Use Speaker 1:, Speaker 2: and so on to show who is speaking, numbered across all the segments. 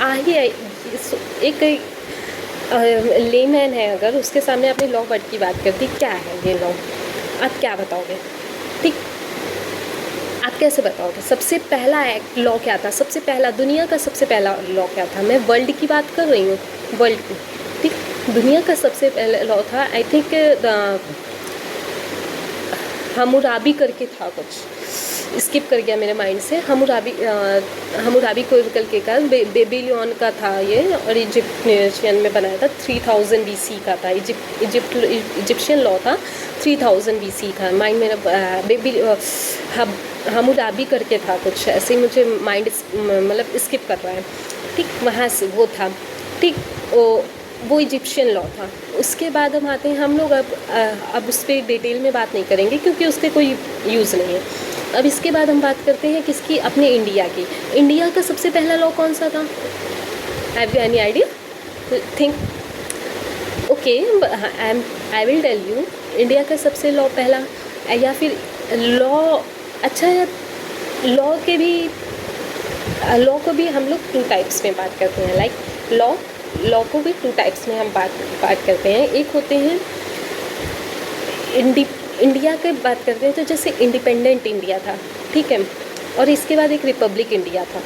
Speaker 1: आगे एक लेमैन है, अगर उसके सामने आपने लॉ वर्ड की बात कर दी, क्या है ये लॉ, आप क्या बताओगे? ठीक, आप कैसे बताओगे? सबसे पहला एक्ट लॉ क्या था? सबसे पहला, दुनिया का सबसे पहला लॉ क्या था? मैं वर्ल्ड की बात कर रही हूँ, वर्ल्ड की। ठीक, दुनिया का सबसे पहला लॉ था, आई थिंक हमुराबी करके था, कुछ स्किप कर गया मेरे माइंड से। हमुराबी को के का बेबीलोन का था ये, और इजिप्शियन में बनाया था। 3000 BC का था। इजिप्शियन लॉ था, 3000 BC का। माइंड मेरा हमुराबी करके था, कुछ ऐसे ही मुझे माइंड मतलब स्किप कर रहा है। ठीक, वहाँ से वो था। ठीक, वो इजिप्शियन लॉ था। उसके बाद हम आते हैं, हम लोग अब उस पर डिटेल में बात नहीं करेंगे क्योंकि उसके कोई यूज़ नहीं है। अब इसके बाद हम बात करते हैं किसकी? अपने इंडिया की। इंडिया का सबसे पहला लॉ कौन सा था? Have you any idea? Think. Okay, I will tell you. India का सबसे लॉ पहला, या फिर लॉ, अच्छा लॉ को भी हम लोग 2 टाइप्स में बात करते हैं। लाइक लॉ को भी 2 टाइप्स में हम बात करते हैं। एक होते हैं इंडिया की बात करते हैं तो जैसे इंडिपेंडेंट इंडिया था, ठीक है, और इसके बाद एक रिपब्लिक इंडिया था।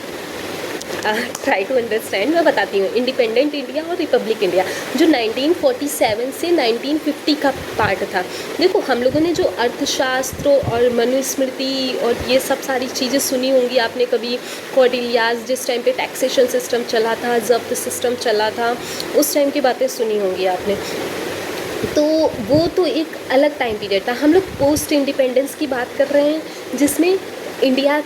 Speaker 1: ट्राई टू अंडरस्टैंड, मैं बताती हूँ। इंडिपेंडेंट इंडिया और रिपब्लिक इंडिया जो 1947 से 1950 का पार्ट था। देखो, हम लोगों ने जो अर्थशास्त्र और मनुस्मृति और ये सब सारी चीज़ें सुनी होंगी आपने कभी। कौटिल्याज, जिस टाइम पे टैक्सेशन सिस्टम चला था, जब्त सिस्टम चला था, उस टाइम की बातें सुनी होंगी आपने। तो वो तो एक अलग टाइम पीरियड था। हम लोग पोस्ट इंडिपेंडेंस की बात कर रहे हैं, जिसमें इंडिया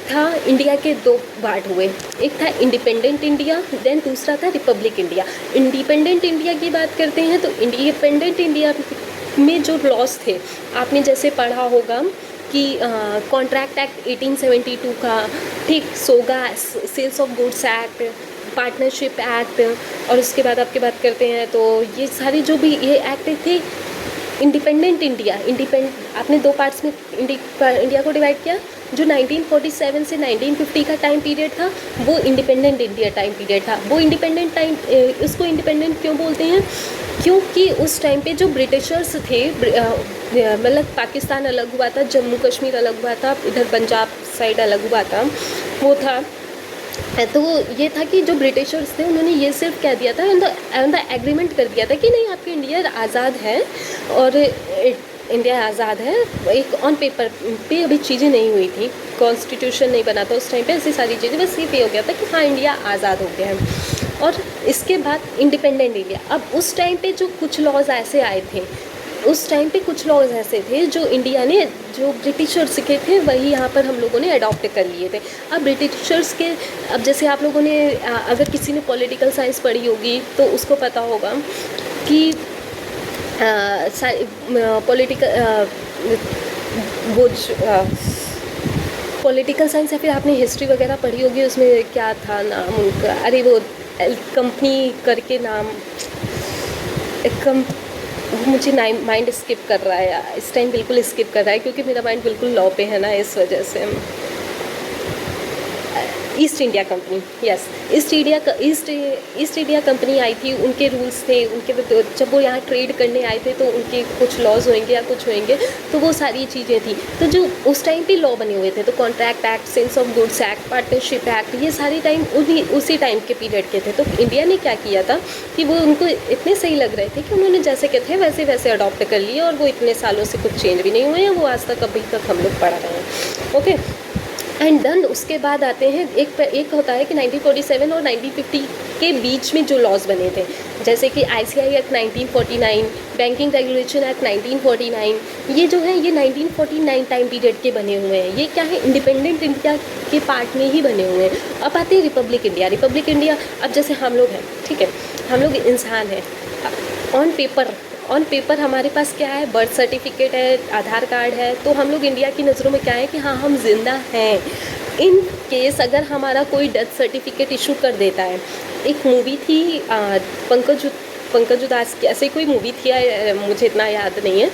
Speaker 1: था। इंडिया के 2 पार्ट हुए, एक था इंडिपेंडेंट इंडिया, देन दूसरा था रिपब्लिक इंडिया। इंडिपेंडेंट इंडिया की बात करते हैं तो इंडिपेंडेंट इंडिया में जो लॉस थे, आपने जैसे पढ़ा होगा कि कॉन्ट्रैक्ट एक्ट 1872 का, ठीक, सोगा, sales of goods act, partnership act, और उसके बाद आपकी बात करते हैं तो ये सारे जो भी ये एक्ट थे, इंडिपेंडेंट इंडिया, आपने 2 पार्ट्स में इंडिया को डिवाइड किया। जो 1947 से 1950 का टाइम पीरियड था वो इंडिपेंडेंट इंडिया टाइम पीरियड था। वो इंडिपेंडेंट टाइम, उसको इंडिपेंडेंट क्यों बोलते हैं? क्योंकि उस टाइम पे जो ब्रिटिशर्स थे, मतलब पाकिस्तान अलग हुआ था, जम्मू कश्मीर अलग हुआ था, इधर पंजाब साइड अलग हुआ था, वो था। तो ये था कि जो ब्रिटिशर्स थे उन्होंने ये सिर्फ कह दिया था, ऑन द एग्रीमेंट कर दिया था कि नहीं, आपकी इंडिया आज़ाद है और इंडिया आज़ाद है। एक ऑन पेपर पे अभी चीज़ें नहीं हुई थी, कॉन्स्टिट्यूशन नहीं बना था उस टाइम पे, ऐसी सारी चीज़ें, बस ये पे हो गया था कि हाँ इंडिया आज़ाद हो गया है। और इसके बाद इंडिपेंडेंट इंडिया। अब उस टाइम पे जो कुछ लॉज ऐसे आए थे, उस टाइम पे कुछ लॉज ऐसे थे जो इंडिया ने, जो ब्रिटिशर्स के थे वही यहाँ पर हम लोगों ने अडॉप्ट कर लिए थे। अब ब्रिटिशर्स के, अब जैसे आप लोगों ने अगर किसी ने पॉलिटिकल साइंस पढ़ी होगी तो उसको पता होगा कि पॉलिटिकल साइंस, या फिर आपने हिस्ट्री वगैरह पढ़ी होगी, उसमें क्या था नाम उनका, अरे वो कंपनी करके नाम, वो मुझे माइंड स्किप कर रहा है यार, इस टाइम बिल्कुल स्किप कर रहा है क्योंकि मेरा माइंड बिल्कुल लॉ पे है ना, इस वजह से। East India Company, yes, East India Company आई थी, उनके रूल्स थे, उनके जब वो यहाँ ट्रेड करने आए थे तो उनके कुछ लॉज होंगे या कुछ होंगे, तो वो सारी चीज़ें थी। तो जो उस टाइम पे लॉ बने हुए थे, तो contract act, sales of goods act, partnership act, ये सारी टाइम उसी टाइम के पीरियड के थे। तो इंडिया ने क्या किया था कि वो उनको इतने सही लग रहे थे कि उन्होंने जैसे के थे वैसे वैसे अडॉप्ट कर लिए, और वो इतने सालों से कुछ चेंज भी नहीं हुए हैं, वो आज तक अभी तक हम लोग पढ़ रहे हैं। ओके, एंड देन उसके बाद आते हैं, एक होता है कि 1947 और 1950 के बीच में जो लॉज बने थे, जैसे कि ICI act 1949, banking regulation act 1949, ये जो है ये 1949 टाइम पीरियड के बने हुए हैं। ये क्या है? इंडिपेंडेंट इंडिया के पार्ट में ही बने हुए हैं। अब आते हैं रिपब्लिक इंडिया। रिपब्लिक इंडिया, अब जैसे हम लोग हैं, ठीक है, हम लोग इंसान हैं, ऑन पेपर हमारे पास क्या है? बर्थ सर्टिफिकेट है, आधार कार्ड है, तो हम लोग इंडिया की नज़रों में क्या है कि हाँ हम जिंदा हैं। इन केस अगर कोई डेथ सर्टिफिकेट इशू कर देता है, एक मूवी थी पंकज उदास की, ऐसे कोई मूवी थी, मुझे इतना याद नहीं है,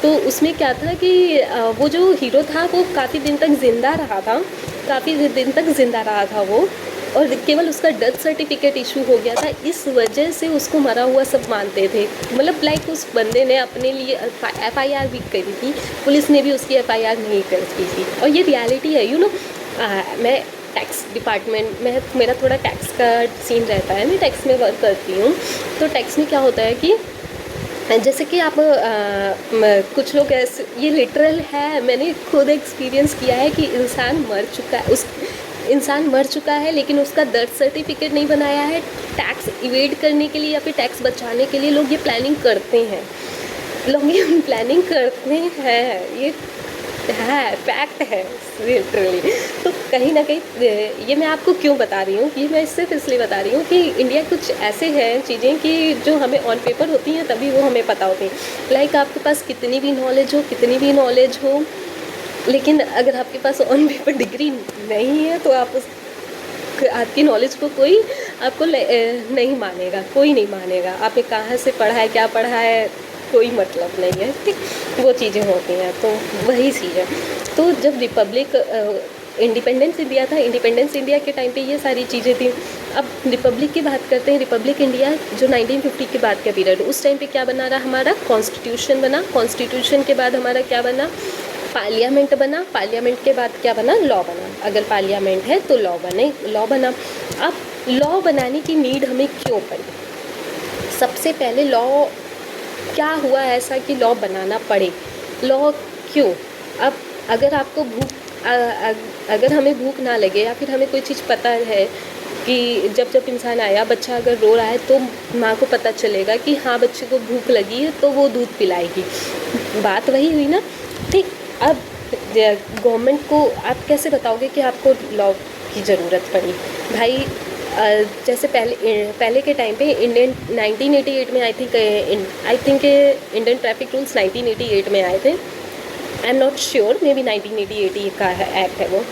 Speaker 1: तो उसमें क्या था कि वो जो हीरो था वो काफ़ी दिन तक जिंदा रहा था वो, और केवल उसका डेथ सर्टिफिकेट इशू हो गया था, इस वजह से उसको मरा हुआ सब मानते थे। मतलब लाइक उस बंदे ने अपने लिए FIR भी करी थी, पुलिस ने भी उसकी FIR नहीं कर की थी। और ये रियलिटी है, यू नो। मैं टैक्स डिपार्टमेंट में, मेरा थोड़ा टैक्स का सीन रहता है, मैं टैक्स में वर्क करती हूँ। तो टैक्स में क्या होता है कि जैसे कि आप कुछ लोग ऐसे, ये लिटरल है, मैंने खुद एक्सपीरियंस किया है कि इंसान मर चुका है लेकिन उसका बर्थ सर्टिफिकेट नहीं बनाया है। टैक्स इवेड करने के लिए या फिर टैक्स बचाने के लिए लोग ये प्लानिंग करते हैं, ये है, फैक्ट है लिटरली। तो कहीं ना कहीं ये मैं आपको क्यों बता रही हूँ, ये मैं सिर्फ इसलिए बता रही हूँ कि इंडिया कुछ ऐसे हैं चीज़ें कि जो हमें ऑन पेपर होती हैं तभी वो हमें पता होती हैं। लाइक आपके पास कितनी भी नॉलेज हो लेकिन अगर आपके पास ऑन पेपर डिग्री नहीं है तो आपकी नॉलेज को कोई आपको नहीं मानेगा, कोई नहीं मानेगा। आपने कहाँ से पढ़ा है, क्या पढ़ा है, कोई मतलब नहीं है, ठीक। वो चीज़ें होती हैं, तो वही चीज़ है। तो जब इंडिपेंडेंस इंडिया के टाइम पे ये सारी चीज़ें थी। अब रिपब्लिक की बात करते हैं। रिपब्लिक इंडिया जो 1950 के बाद का पीरियड, उस टाइम पे क्या बना रहा, हमारा कॉन्स्टिट्यूशन बना। कॉन्स्टिट्यूशन के बाद हमारा क्या बना, पार्लियामेंट बना। पार्लियामेंट के बाद क्या बना, लॉ बना। अगर पार्लियामेंट है तो लॉ बना। अब लॉ बनाने की नीड हमें क्यों पड़ी? सबसे पहले लॉ क्या हुआ ऐसा कि लॉ बनाना पड़े? लॉ क्यों? अब अगर आपको अगर हमें भूख ना लगे या फिर हमें कोई चीज़ पता है कि जब इंसान आया, बच्चा अगर रो रहा है तो माँ को पता चलेगा कि हाँ बच्चे को भूख लगी है तो वो दूध पिलाएगी। बात वही हुई ना, ठीक। अब गवर्नमेंट को आप कैसे बताओगे कि आपको लॉ की ज़रूरत पड़ी? भाई जैसे पहले के टाइम पे 1988 में I think Indian traffic rules 1988 में आए थे। I am not sure, may be 1988 का एक्ट है वो।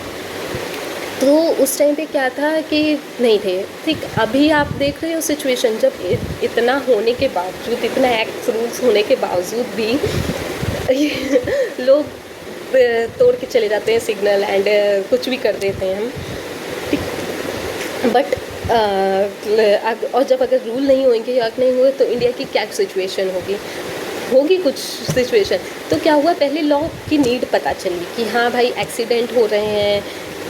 Speaker 1: तो उस टाइम पे क्या था कि नहीं थे, ठीक। अभी आप देख रहे हो सिचुएशन, जब इतना होने के बावजूद, इतना एक्ट रूल्स होने के बावजूद भी लोग तोड़ के चले जाते हैं सिग्नल एंड कुछ भी कर देते हैं हम, ठीक। बट और जब अगर रूल नहीं होंगे या नहीं हुए तो इंडिया की क्या सिचुएशन होगी कुछ सिचुएशन। तो क्या हुआ, पहले लॉ की नीड पता चली कि हाँ भाई एक्सीडेंट हो रहे हैं,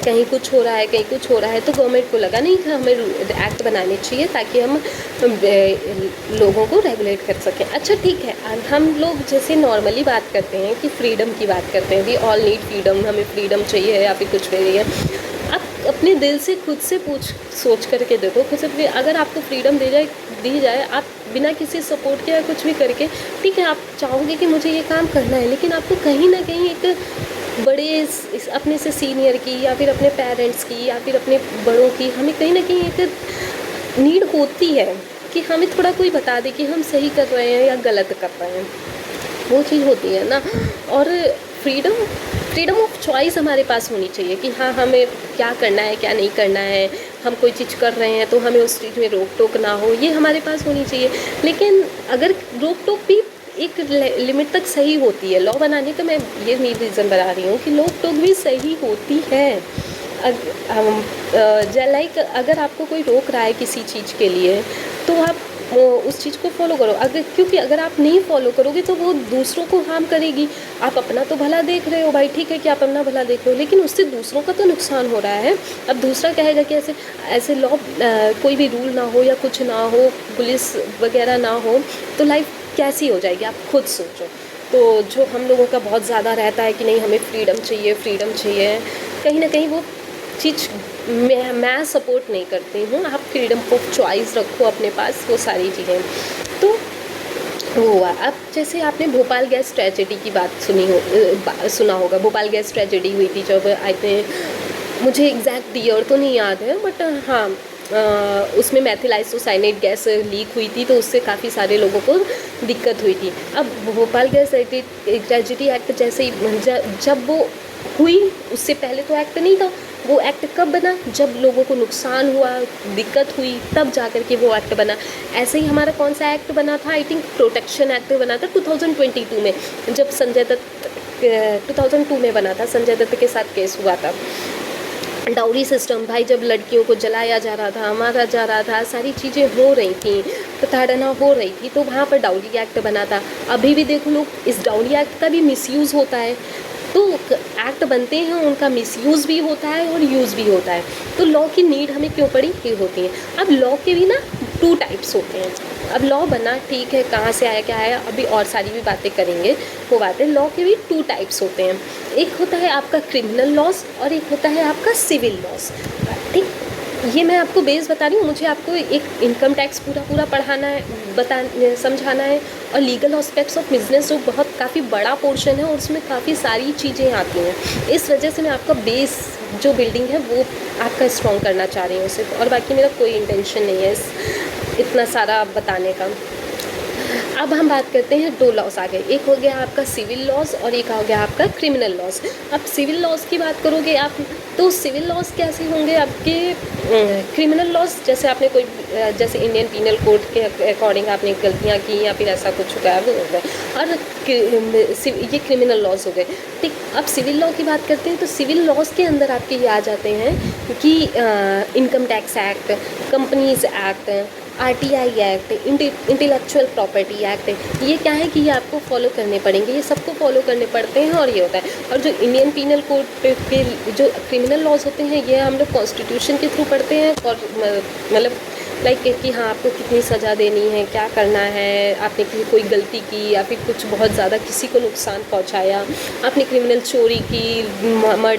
Speaker 1: कहीं कुछ हो रहा है, कहीं कुछ हो रहा है, तो गवर्नमेंट को लगा नहीं कि हमें एक्ट बनाने चाहिए ताकि हम लोगों को रेगुलेट कर सकें। अच्छा ठीक है, हम लोग जैसे नॉर्मली बात करते हैं कि फ्रीडम की बात करते हैं, वी ऑल नीड फ्रीडम, हमें फ्रीडम चाहिए या फिर कुछ भी है। आप अपने दिल से खुद से सोच करके देखो, खुद से, अगर आपको फ्रीडम दी जाए, आप बिना किसी सपोर्ट के या कुछ भी करके, ठीक है, आप चाहोगे कि मुझे ये काम करना है, लेकिन आपको कहीं ना कहीं एक बड़े अपने से सीनियर की या फिर अपने पेरेंट्स की या फिर अपने बड़ों की, हमें कहीं ना कहीं एक नीड होती है कि हमें थोड़ा कोई बता दे कि हम सही कर रहे हैं या गलत कर रहे हैं। वो चीज़ होती है ना। और फ्रीडम ऑफ चॉइस हमारे पास होनी चाहिए कि हाँ हमें क्या करना है, क्या नहीं करना है। हम कोई चीज़ कर रहे हैं तो हमें उस चीज़ में रोक टोक ना हो, ये हमारे पास होनी चाहिए। लेकिन अगर रोक टोक भी एक लिमिट तक सही होती है, लॉ बनाने का मैं ये मेरी रीज़न बता रही हूँ कि रोक टोक भी सही होती है। लाइक अगर आपको कोई रोक रहा है किसी चीज़ के लिए तो आप उस चीज़ को फॉलो करो। क्योंकि अगर आप नहीं फॉलो करोगे तो वो दूसरों को हार्म करेगी। आप अपना तो भला देख रहे हो भाई, ठीक है कि आप अपना भला देख रहे हो, लेकिन उससे दूसरों का तो नुकसान हो रहा है। अब दूसरा कहेगा कि ऐसे लॉ कोई भी रूल ना हो या कुछ ना हो, पुलिस वगैरह ना हो, तो लाइफ कैसी हो जाएगी, आप खुद सोचो। तो जो हम लोगों का बहुत ज़्यादा रहता है कि नहीं हमें फ्रीडम चाहिए, कहीं ना कहीं वो चीज़ मैं सपोर्ट नहीं करती हूँ। आप फ्रीडम ऑफ चॉइस रखो अपने पास, वो सारी चीज़ें। तो वो हुआ। अब जैसे आपने भोपाल गैस ट्रेजेडी की बात सुना होगा। भोपाल गैस ट्रेजेडी हुई थी जब आई थिंक, मुझे एग्जैक्ट ईयर तो नहीं याद है, बट हाँ उसमें मैथिल आइसोसाइनेट गैस लीक हुई थी, तो उससे काफ़ी सारे लोगों को दिक्कत हुई थी। अब भोपाल गैस ट्रेजेडी एक्ट जैसे ही जब वो हुई, उससे पहले तो एक्ट नहीं था। वो एक्ट कब बना, जब लोगों को नुकसान हुआ, दिक्कत हुई, तब जा कर के वो एक्ट बना। ऐसे ही हमारा कौन सा एक्ट बना था, आई थिंक प्रोटेक्शन एक्ट बना था 2022 में, जब 2002 में बना था, संजय दत्त के साथ केस हुआ था। डाउरी सिस्टम, भाई जब लड़कियों को जलाया जा रहा था, मारा जा रहा था, सारी चीज़ें हो रही थी, प्रताड़ना हो रही थी, तो वहाँ पर डाउरी एक्ट बना था। अभी भी देखो लोग इस डाउरी एक्ट का भी मिसयूज़ होता है। तो एक्ट बनते हैं, उनका मिसयूज़ भी होता है और यूज़ भी होता है। तो लॉ की नीड हमें क्यों पड़ी, ये होती है। अब लॉ के भी ना 2 टाइप्स होते हैं। अब लॉ बना ठीक है, कहाँ से आया क्या आया, अभी और सारी भी बातें करेंगे, वो बातें। लॉ के भी 2 टाइप्स होते हैं। एक होता है आपका क्रिमिनल लॉज और एक होता है आपका सिविल लॉज। ठीक, ये मैं आपको बेस बता रही हूँ। मुझे आपको एक इनकम टैक्स पूरा पढ़ाना है, समझाना है, और लीगल एस्पेक्ट्स ऑफ बिजनेस जो बहुत काफ़ी बड़ा पोर्शन है और उसमें काफ़ी सारी चीज़ें आती हैं। इस वजह से मैं आपका बेस जो बिल्डिंग है वो आपका स्ट्रॉन्ग करना चाह रही हूँ सिर्फ, और बाकी मेरा कोई इंटेंशन नहीं है इतना सारा बताने का। अब हम बात करते हैं 2 लॉज आ गए, एक हो गया आपका सिविल लॉज और एक हो गया आपका क्रिमिनल लॉज। अब सिविल लॉज की बात करोगे आप, तो सिविल लॉज कैसे होंगे आपके, क्रिमिनल लॉज जैसे आपने कोई जैसे इंडियन पीनल कोड के अकॉर्डिंग आपने गलतियां की या फिर ऐसा कुछ हुआ वो हो गए, और ये क्रिमिनल लॉज हो गए। ठीक, अब सिविल लॉ की बात करते हैं तो सिविल लॉज के अंदर आपके ये आ जाते हैं कि income tax act, companies act, RTI act, intellectual property act, ये क्या है कि ये आपको फॉलो करने पड़ेंगे, ये सबको फॉलो करने पड़ते हैं और ये होता है। और जो इंडियन पीनल कोड के जो क्रिमिनल लॉज होते हैं ये हम लोग कॉन्स्टिट्यूशन के थ्रू पढ़ते हैं, और मतलब लाइक कि हाँ आपको कितनी सज़ा देनी है, क्या करना है, आपने कोई गलती की या फिर कुछ बहुत ज़्यादा किसी को नुकसान पहुंचाया, आपने क्रिमिनल चोरी की, मर्डर